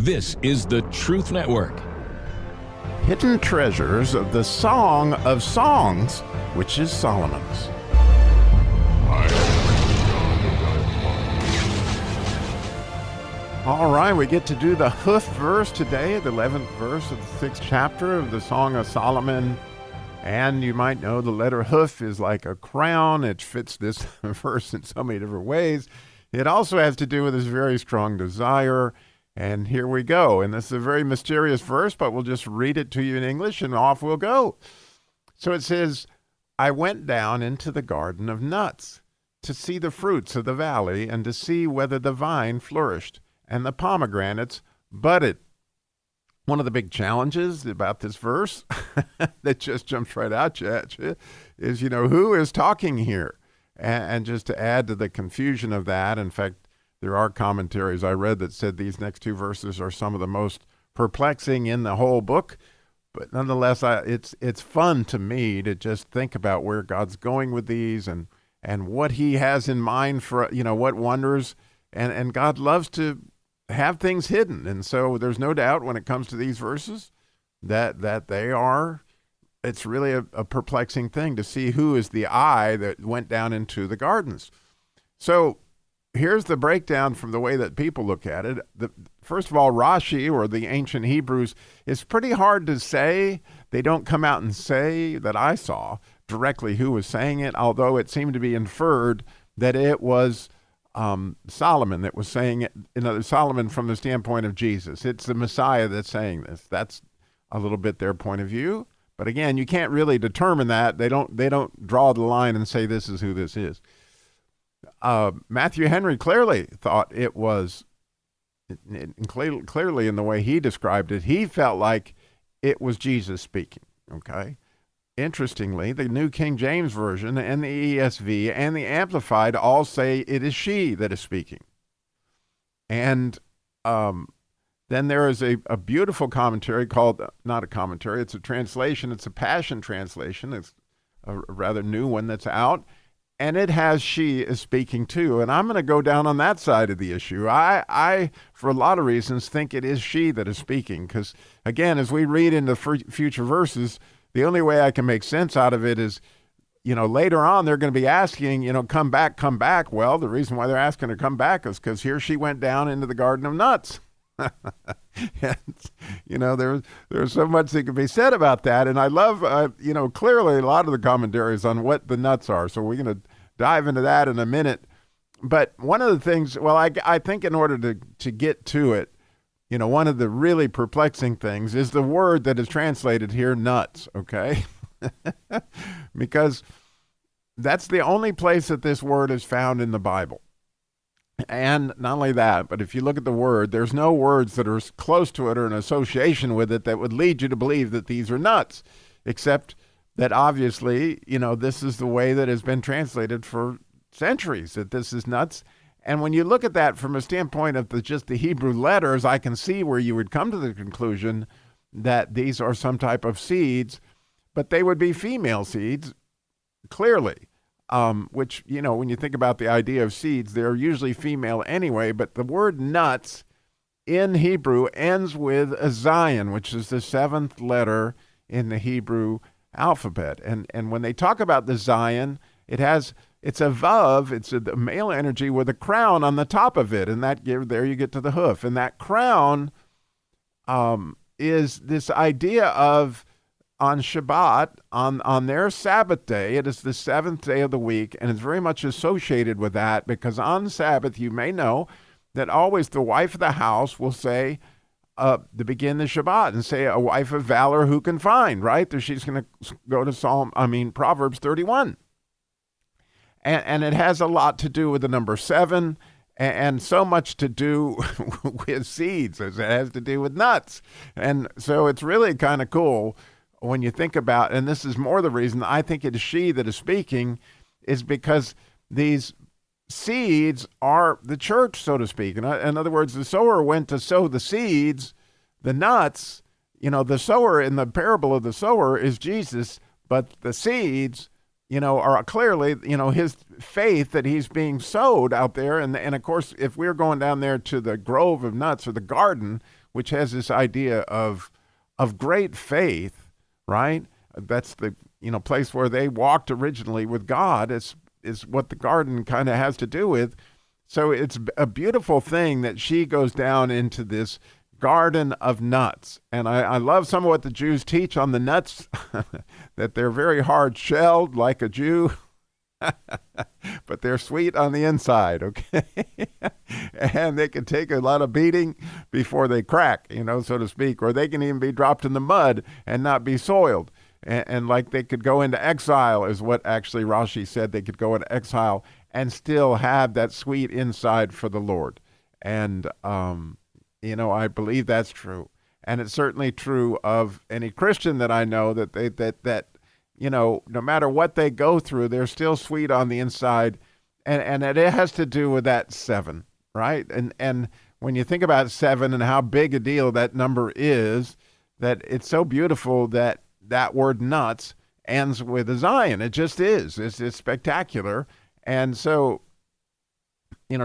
This is the Truth Network. Hidden treasures of the Song of Songs, which is Solomon's. All right, we get to do the hoof verse today, the 11th verse of the 6th chapter of the Song of Solomon. And you might know the letter hoof is like a crown. It fits this verse in so many different ways. It also has to do with his very strong desire. And here we go. And this is a very mysterious verse, but we'll just read it to you in English and off we'll go. So it says, I went down into the garden of nuts to see the fruits of the valley and to see whether the vine flourished and the pomegranates budded. One of the big challenges about this verse that just jumps right out at you is, who is talking here? And just to add to the confusion of that, in fact, there are commentaries I read that said these next two verses are some of the most perplexing in the whole book. But nonetheless, it's fun to me to just think about where God's going with these and what he has in mind for, what wonders. And God loves to have things hidden. And so there's no doubt when it comes to these verses that they are, it's really a perplexing thing to see who is the I that went down into the gardens. So here's the breakdown from the way that people look at it. First of all, Rashi, or the ancient Hebrews, is pretty hard to say. They don't come out and say that I saw directly who was saying it, although it seemed to be inferred that it was Solomon that was saying it. Solomon from the standpoint of Jesus. It's the Messiah that's saying this. That's a little bit their point of view. But again, you can't really determine that. They don't draw the line and say this is who this is. Matthew Henry clearly thought it was, clearly in the way he described it, he felt like it was Jesus speaking, okay? Interestingly, the New King James Version and the ESV and the Amplified all say it is she that is speaking. And then there is a beautiful commentary called, not a commentary, it's a translation, it's a Passion Translation, it's a rather new one that's out. And it has she is speaking too. And I'm going to go down on that side of the issue. I, for a lot of reasons, think it is she that is speaking. Because, again, as we read into future verses, the only way I can make sense out of it is, later on they're going to be asking, come back, come back. Well, the reason why they're asking her to come back is because here she went down into the garden of nuts. And, there's so much that can be said about that. And I love, clearly a lot of the commentaries on what the nuts are. So we're going to dive into that in a minute. But one of the things, I think in order to get to it, one of the really perplexing things is the word that is translated here, nuts, okay? Because that's the only place that this word is found in the Bible. And not only that, but if you look at the word, there's no words that are close to it or an association with it that would lead you to believe that these are nuts, except that obviously, this is the way that has been translated for centuries, that this is nuts. And when you look at that from a standpoint of just the Hebrew letters, I can see where you would come to the conclusion that these are some type of seeds, but they would be female seeds, clearly. Which, when you think about the idea of seeds, they're usually female anyway, but the word nuts in Hebrew ends with a zayin, which is the seventh letter in the Hebrew alphabet. And when they talk about the zayin, it's a vav, it's a male energy with a crown on the top of it, and there you get to the hoof. And that crown is this idea of, on Shabbat, on their Sabbath day, it is the seventh day of the week, and it's very much associated with that because on Sabbath, you may know that always the wife of the house will say, to begin the Shabbat, and say, a wife of valor who can find, right? She's going to go to Proverbs 31. And it has a lot to do with the number 7, and so much to do with seeds as it has to do with nuts. And so it's really kind of cool when you think about, and this is more the reason I think it is she that is speaking, is because these seeds are the church, so to speak. In other words, the sower went to sow the seeds, the nuts. The sower in the parable of the sower is Jesus, but the seeds are clearly, his faith that he's being sowed out there. And of course, if we're going down there to the grove of nuts or the garden, which has this idea of great faith, right? That's the, place where they walked originally with God is what the garden kind of has to do with. So it's a beautiful thing that she goes down into this garden of nuts. And I love some of what the Jews teach on the nuts, that they're very hard shelled like a Jew, but they're sweet on the inside, okay? And they can take a lot of beating before they crack, so to speak, or they can even be dropped in the mud and not be soiled. And like they could go into exile is what actually Rashi said. They could go into exile and still have that sweet inside for the Lord. And, I believe that's true. And it's certainly true of any Christian that I know, that no matter what they go through, they're still sweet on the inside. And it has to do with that 7, right? And when you think about 7 and how big a deal that number is, that it's so beautiful that word nuts ends with a Zion. It just is. It's spectacular. And so,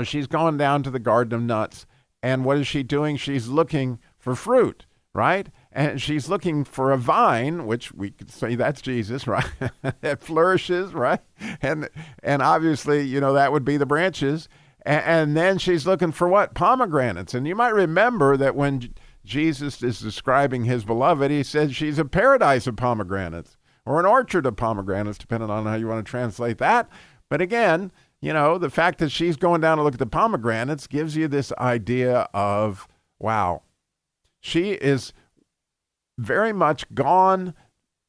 she's gone down to the Garden of Nuts. And what is she doing? She's looking for fruit, right? And she's looking for a vine, which we could say that's Jesus, right? That flourishes, right? And obviously, that would be the branches. And then she's looking for what? Pomegranates. And you might remember that when Jesus is describing his beloved, he said she's a paradise of pomegranates, or an orchard of pomegranates, depending on how you want to translate that. But again, the fact that she's going down to look at the pomegranates gives you this idea of, wow, she is very much gone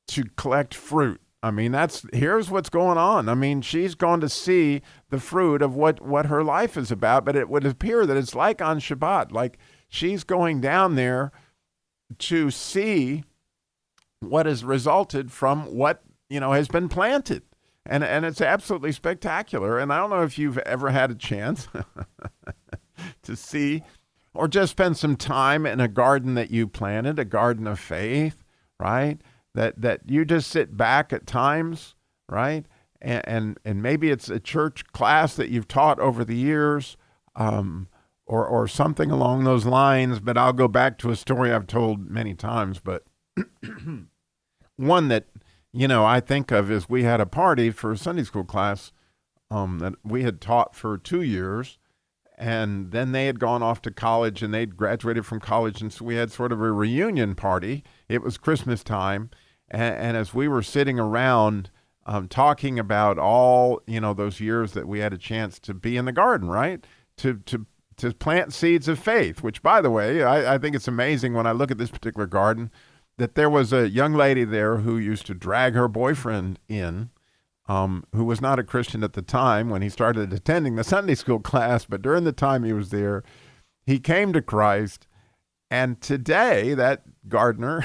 to collect fruit. I mean, here's what's going on. I mean, she's gone to see the fruit of what her life is about, but it would appear that it's like on Shabbat, like she's going down there to see what has resulted from what, has been planted. And it's absolutely spectacular. And I don't know if you've ever had a chance to see or just spend some time in a garden that you planted, a garden of faith, right? That you just sit back at times, right? And maybe it's a church class that you've taught over the years, or something along those lines. But I'll go back to a story I've told many times, but one that I think of is we had a party for a Sunday school class that we had taught for 2 years, and then they had gone off to college and they'd graduated from college, and so we had sort of a reunion party. It was Christmas time, and as we were sitting around talking about all those years that we had a chance to be in the garden, right? To plant seeds of faith, which, by the way, I think it's amazing when I look at this particular garden, that there was a young lady there who used to drag her boyfriend in, who was not a Christian at the time when he started attending the Sunday school class, but during the time he was there, he came to Christ. And today, that gardener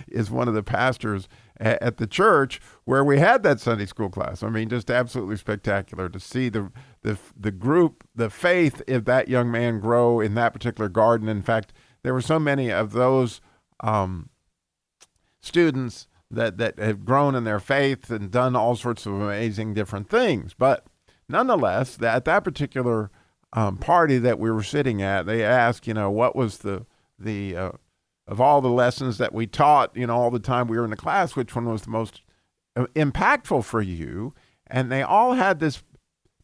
is one of the pastors at the church where we had that Sunday school class. I mean, just absolutely spectacular to see the group, the faith of that young man grow in that particular garden. In fact, there were so many of those students that have grown in their faith and done all sorts of amazing different things. But nonetheless, at that particular party that we were sitting at, they asked, what was the of all the lessons that we taught, all the time we were in the class, which one was the most impactful for you? And they all had this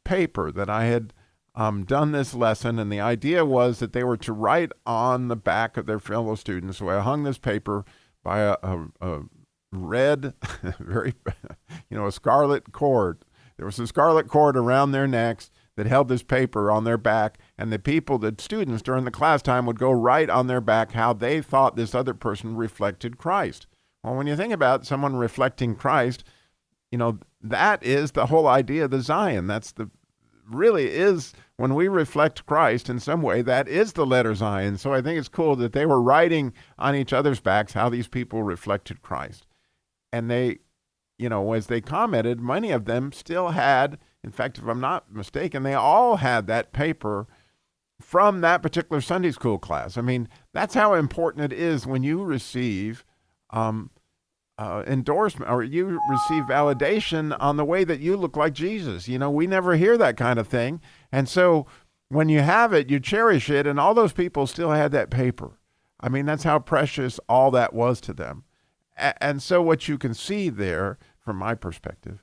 paper that I had done this lesson, and the idea was that they were to write on the back of their fellow students. So I hung this paper by a red, very, a scarlet cord. There was a scarlet cord around their necks that held this paper on their back, and the students during the class time would go write on their back how they thought this other person reflected Christ. Well, when you think about someone reflecting Christ, that is the whole idea of the Zion. Really is, when we reflect Christ in some way, that is the letter Zion. So I think it's cool that they were writing on each other's backs how these people reflected Christ. And they, as they commented, many of them still had, in fact, if I'm not mistaken, they all had that paper from that particular Sunday school class. I mean, that's how important it is when you receive endorsement, or you receive validation on the way that you look like Jesus. We never hear that kind of thing. And so when you have it, you cherish it. And all those people still had that paper. I mean, that's how precious all that was to them. And so what you can see there, from my perspective,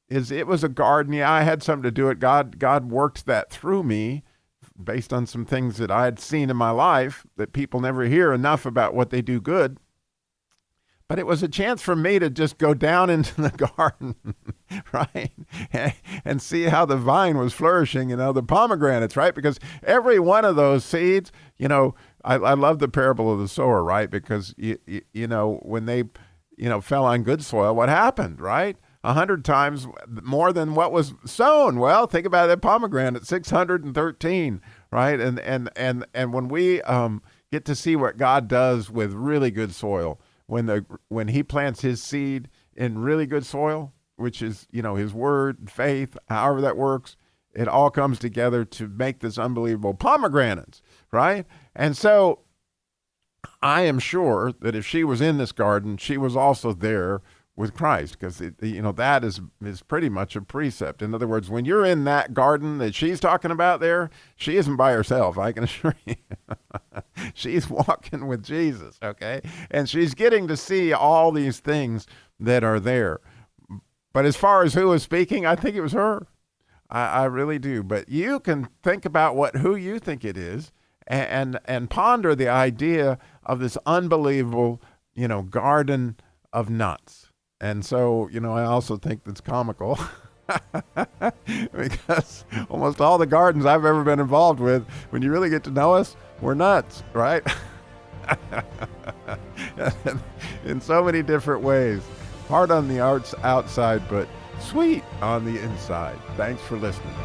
is it was a garden. Yeah, I had something to do it. God worked that through me based on some things that I had seen in my life that people never hear enough about what they do good. But it was a chance for me to just go down into the garden, right? And see how the vine was flourishing, the pomegranates, right? Because every one of those seeds, I love the parable of the sower, right? Because, when they, fell on good soil, what happened, right? 100 times more than what was sown. Well, think about that pomegranate, 613, right? And when we get to see what God does with really good soil, when he plants his seed in really good soil, which is, his word, faith, however that works, it all comes together to make this unbelievable pomegranates, right? And so I am sure that if she was in this garden, she was also there with Christ, because that is pretty much a precept. In other words, when you're in that garden that she's talking about there, she isn't by herself, I can assure you. She's walking with Jesus, okay? And she's getting to see all these things that are there. But as far as who is speaking, I think it was her. I really do. But you can think about who you think it is, and ponder the idea of this unbelievable, garden of nuts. And so, I also think that's comical because almost all the gardens I've ever been involved with, when you really get to know us, we're nuts, right? In so many different ways. Hard on the outside, but sweet on the inside. Thanks for listening.